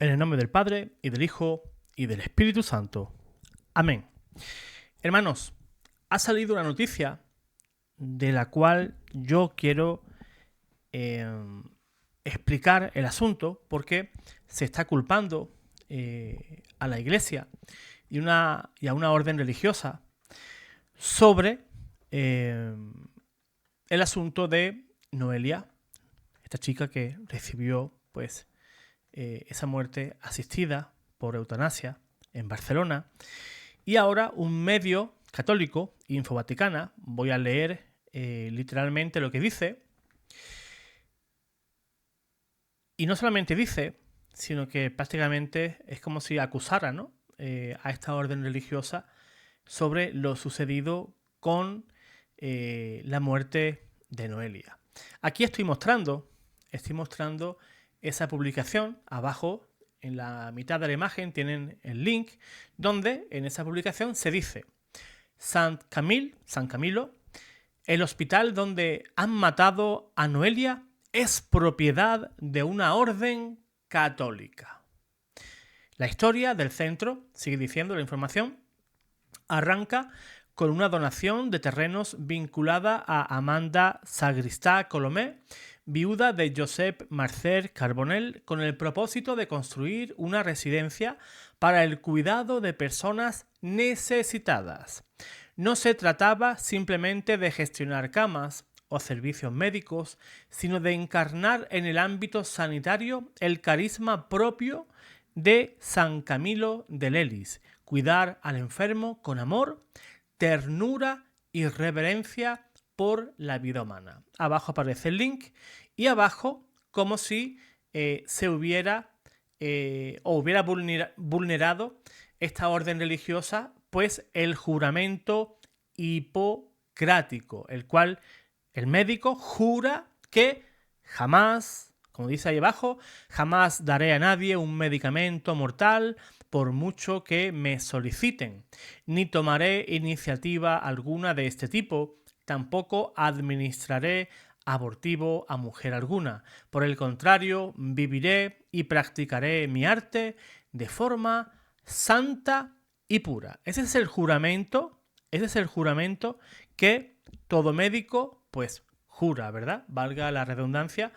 En el nombre del Padre, y del Hijo, y del Espíritu Santo. Amén. Hermanos, ha salido una noticia de la cual yo quiero explicar el asunto, porque se está culpando a la Iglesia y a una orden religiosa sobre el asunto de Noelia, esta chica que recibió esa muerte asistida por eutanasia en Barcelona. Y ahora un medio católico, Infovaticana, voy a leer literalmente lo que dice. Y no solamente dice, sino que prácticamente es como si acusara, ¿no?, a esta orden religiosa sobre lo sucedido con la muerte de Noelia. Aquí estoy mostrando esa publicación. Abajo, en la mitad de la imagen, tienen el link donde en esa publicación se dice: San Camilo, el hospital donde han matado a Noelia es propiedad de una orden católica. La historia del centro, sigue diciendo la información, arranca con una donación de terrenos vinculada a Amanda Sagristá Colomé, viuda de Josep Marcer Carbonell, con el propósito de construir una residencia para el cuidado de personas necesitadas. No se trataba simplemente de gestionar camas o servicios médicos, sino de encarnar en el ámbito sanitario el carisma propio de San Camilo de Lelis, cuidar al enfermo con amor, ternura y reverencia por la vida humana. Abajo aparece el link y abajo, como si se hubiera vulnerado esta orden religiosa, pues el juramento hipocrático, el cual el médico jura que jamás, como dice ahí abajo, jamás daré a nadie un medicamento mortal por mucho que me soliciten, ni tomaré iniciativa alguna de este tipo, tampoco administraré abortivo a mujer alguna. Por el contrario, viviré y practicaré mi arte de forma santa y pura. Ese es el juramento que todo médico pues jura, ¿verdad? Valga la redundancia,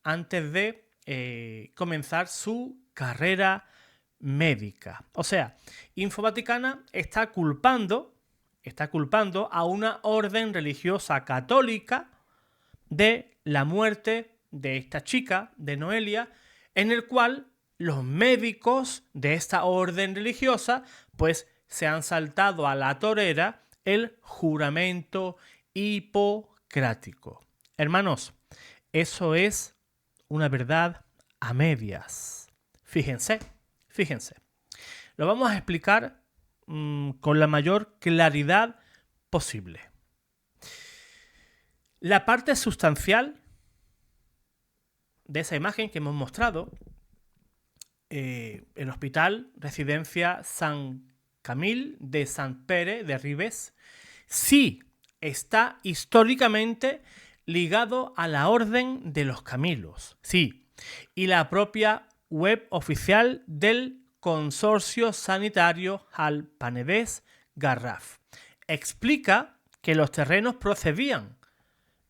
antes de comenzar su carrera médica. O sea, Infovaticana está culpando a una orden religiosa católica de la muerte de esta chica, de Noelia, en el cual los médicos de esta orden religiosa pues se han saltado a la torera el juramento hipocrático. Hermanos, eso es una verdad a medias. Fíjense. Lo vamos a explicar con la mayor claridad posible. La parte sustancial de esa imagen que hemos mostrado, el hospital Residencia Sant Camil de Sant Pere de Ribes, sí está históricamente ligado a la Orden de los Camilos. Sí, y la propia web oficial del Consorcio Sanitario al Penedès Garraf explica que los terrenos procedían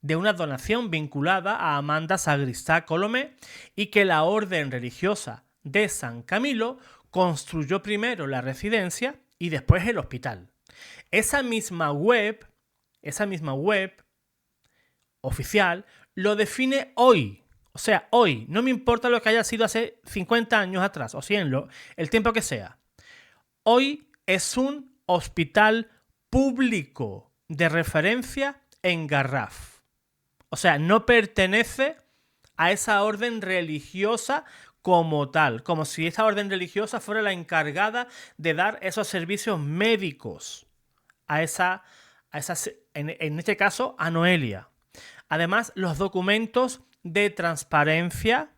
de una donación vinculada a Amanda Sagristá Colomé y que la orden religiosa de San Camilo construyó primero la residencia y después el hospital. Esa misma web oficial lo define hoy. O sea, hoy. No me importa lo que haya sido hace 50 años atrás o 100, el tiempo que sea. Hoy es un hospital público de referencia en Garraf. O sea, no pertenece a esa orden religiosa como tal, como si esa orden religiosa fuera la encargada de dar esos servicios médicos en este caso, a Noelia. Además, los documentos de transparencia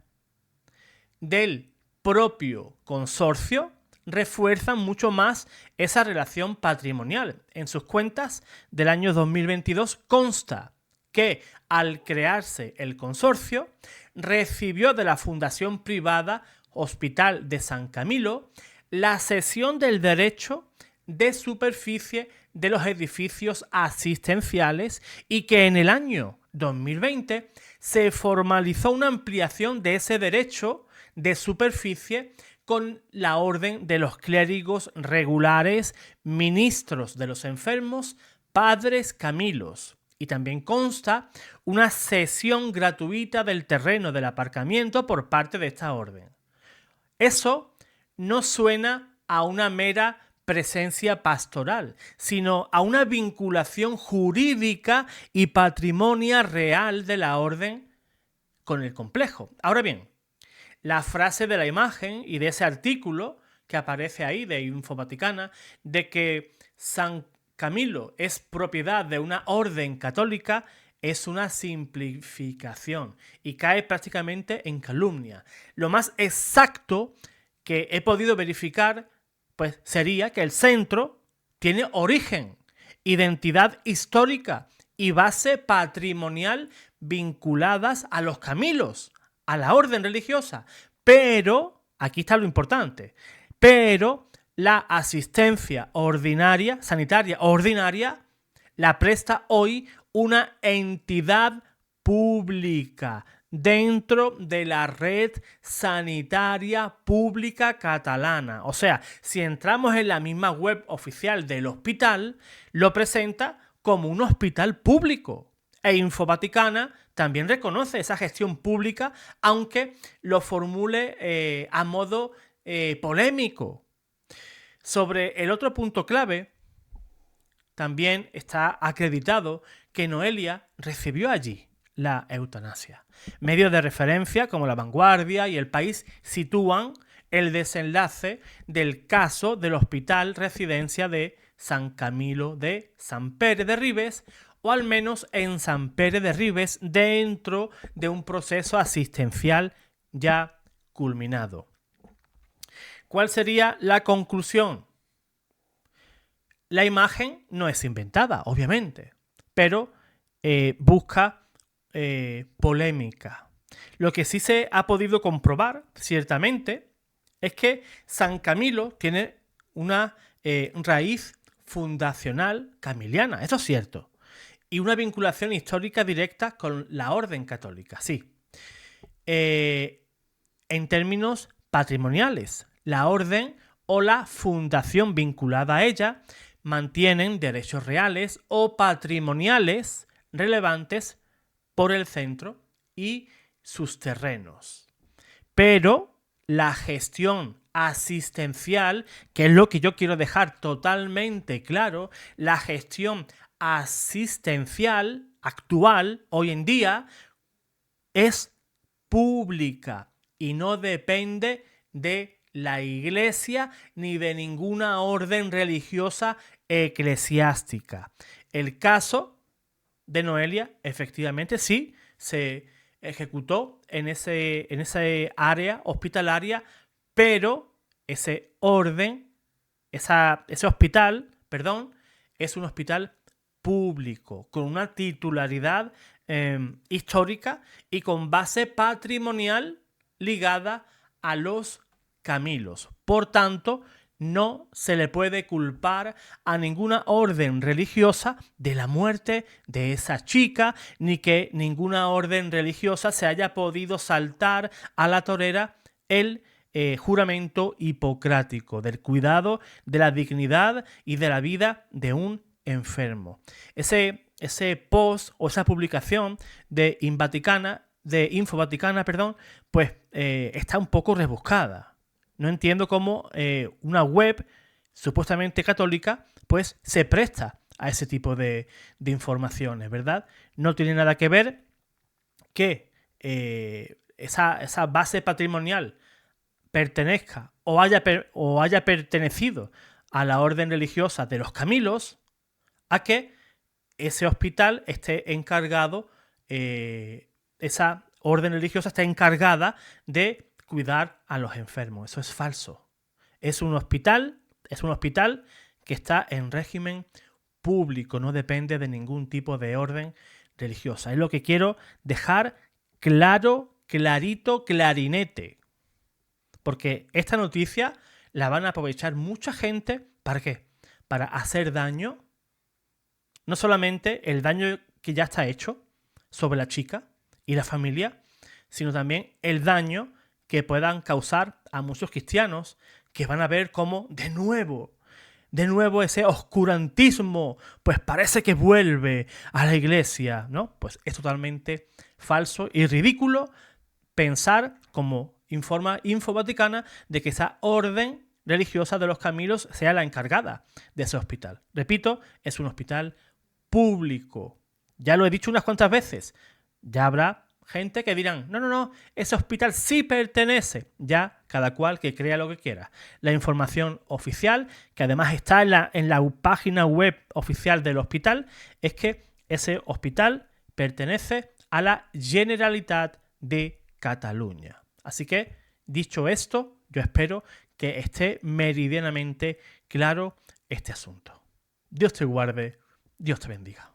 del propio consorcio refuerzan mucho más esa relación patrimonial. En sus cuentas del año 2022 consta que al crearse el consorcio recibió de la fundación privada Hospital de San Camilo la cesión del derecho de superficie de los edificios asistenciales y que en el año 2020 se formalizó una ampliación de ese derecho de superficie con la orden de los clérigos regulares, ministros de los enfermos, padres Camilos. Y también consta una cesión gratuita del terreno del aparcamiento por parte de esta orden. Eso no suena a una mera presencia pastoral, sino a una vinculación jurídica y patrimonio real de la orden con el complejo. Ahora bien, la frase de la imagen y de ese artículo que aparece ahí de Info Vaticana, de que San Camilo es propiedad de una orden católica, es una simplificación y cae prácticamente en calumnia. Lo más exacto que he podido verificar pues sería que el centro tiene origen, identidad histórica y base patrimonial vinculadas a los Camilos, a la orden religiosa. Pero, aquí está lo importante, pero la asistencia ordinaria, sanitaria ordinaria, la presta hoy una entidad pública dentro de la red sanitaria pública catalana. O sea, si entramos en la misma web oficial del hospital, lo presenta como un hospital público. E Info Vaticana también reconoce esa gestión pública, aunque lo formule a modo polémico. Sobre el otro punto clave, también está acreditado que Noelia recibió allí la eutanasia. Medios de referencia como La Vanguardia y El País sitúan el desenlace del caso del Hospital Residencia de San Camilo de Sant Pere de Ribes, o al menos en Sant Pere de Ribes, dentro de un proceso asistencial ya culminado. ¿Cuál sería la conclusión? La imagen no es inventada, obviamente, pero busca polémica. Lo que sí se ha podido comprobar, ciertamente, es que San Camilo tiene una raíz fundacional camiliana, eso es cierto, y una vinculación histórica directa con la orden católica, sí. En términos patrimoniales, la orden o la fundación vinculada a ella mantienen derechos reales o patrimoniales relevantes por el centro y sus terrenos. Pero la gestión asistencial, que es lo que yo quiero dejar totalmente claro, la gestión asistencial actual, hoy en día, es pública y no depende de la Iglesia ni de ninguna orden religiosa eclesiástica. El caso de Noelia, efectivamente, sí, se ejecutó en ese área hospitalaria, pero ese hospital, es un hospital público, con una titularidad histórica y con base patrimonial ligada a los Camilos. Por tanto, no se le puede culpar a ninguna orden religiosa de la muerte de esa chica, ni que ninguna orden religiosa se haya podido saltar a la torera el juramento hipocrático del cuidado de la dignidad y de la vida de un enfermo. Ese post o esa publicación de Info Vaticana, pues está un poco rebuscada. No entiendo cómo una web supuestamente católica pues se presta a ese tipo de informaciones, ¿verdad? No tiene nada que ver que esa base patrimonial pertenezca o haya pertenecido a la orden religiosa de los Camilos, a que ese hospital esté encargado, esa orden religiosa esté encargada de cuidar a los enfermos. Eso es falso. Es un hospital que está en régimen público, no depende de ningún tipo de orden religiosa. Es lo que quiero dejar claro, clarito, clarinete. Porque esta noticia la van a aprovechar mucha gente. ¿Para qué? Para hacer daño. No solamente el daño que ya está hecho sobre la chica y la familia, sino también el daño que puedan causar a muchos cristianos que van a ver cómo de nuevo ese oscurantismo pues parece que vuelve a la iglesia, ¿no? Pues es totalmente falso y ridículo pensar, como informa Info Vaticana, de que esa orden religiosa de los Camilos sea la encargada de ese hospital. Repito, es un hospital público. Ya lo he dicho unas cuantas veces. Ya habrá gente que dirán, no, ese hospital sí pertenece. Ya cada cual que crea lo que quiera. La información oficial, que además está en la página web oficial del hospital, es que ese hospital pertenece a la Generalitat de Cataluña. Así que, dicho esto, yo espero que esté meridianamente claro este asunto. Dios te guarde, Dios te bendiga.